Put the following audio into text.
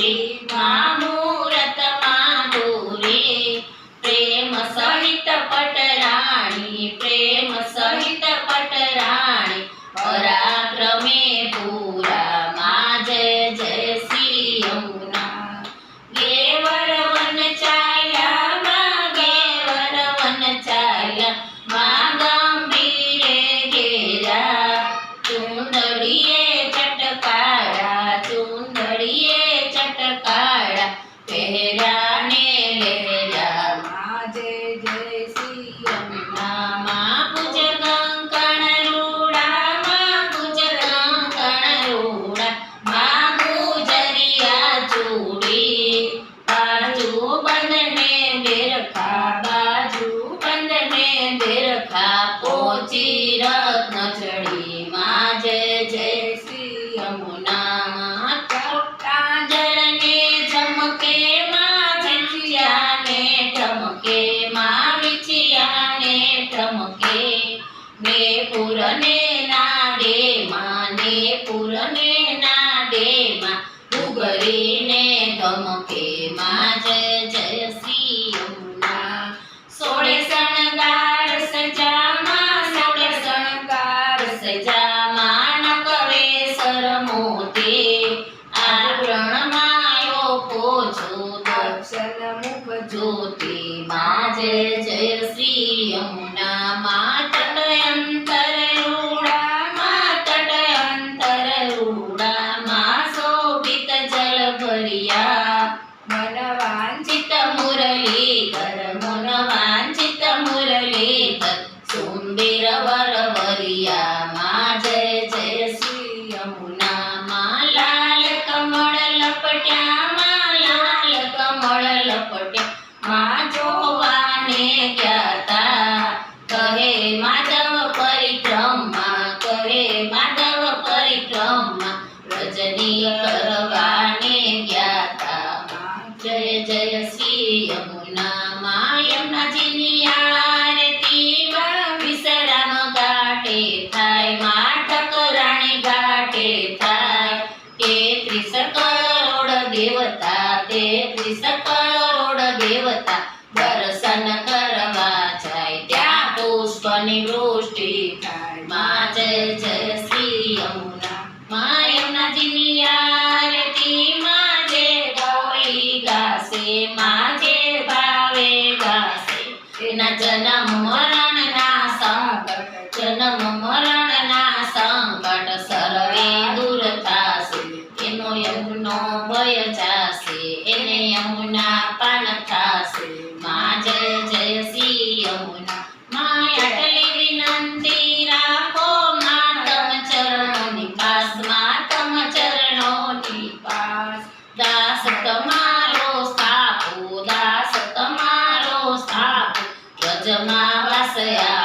रे महामूरत माधुरे प्रेम सहित पटराणी प्रेम सहित पटराणी पराक्रमे पूरा माँ जय जय श्री यमुना गेवर वन चाल्या माँ गेवर वन चाल्या माँ गंभीरे घेरा चुंदड़िये चटकारा चुंदड़िये चटकारा पहरा ने लेरा माँ जय जय श्री यमुना माँ पूज कंकण रूड़ा माँ पूज कंकण रूड़ा माँ गुजरिया चूड़ी बाजू बंधने बेरखा बाजू बंधने बेरखा पोची रत्न चढ़ी माँ जय जय श्री यमुना माँ काजल ने झमके माँ विचिया ने ठमके माँ विचिया ने ठमके ने पुरने नादे माँ ने पुरने नादे माँ डुगरी ने गमके माँ जय जय श्री यमुना सोड़े शणगार सजा माँ सोड़े शणगार सजा माँ नकवे सरमोते आवरण मायो पोछो दर्शन मुख ज्योति माँ जय जय श्री यमुना माँ तटयंतर रूड़ा माँ तटयंतर रूड़ा माँ शोभित जल भरिया मन वांछित मुरलीधर मन वांछित मुरलीधर सुंदर वर वरिया माँ जय जय श्री यमुना माँ लाल कमल लपट्या माँ लाल कमल लपट्या माँ जोवाने ज्ञाता कहे माधव परिक्रमा कहे माधव परिक्रमा रजनी करवाने ज्ञाता माँ जय जय श्री यमुना माँ यमुना जीनी आरती माँ विश्राम घाटे थाय माँ ठकराणी घाटे थाय 33 करोड़ देवता 33 करोड़ देवता दर्शन करवा जाय त्या पुष्पनी वृष्टि थाय माँ जय जय श्री यमुना माँ यमुना जीनी आरती माँ जे भावे गासे माँ जे भावे गासे एना जन्म मरण ना संकट जन्म मरण ना संकट सर्वे दूर थासे एनो यमुनो भय जासे एने यमुना पान थासे माँ जय जय श्री यमुना माँ अटली विनंती राखो माँ तम चरणों निपास माँ तम चरणों निपास दास तमारो स्थापो दास तमारो स्थापो व्रजमा वासया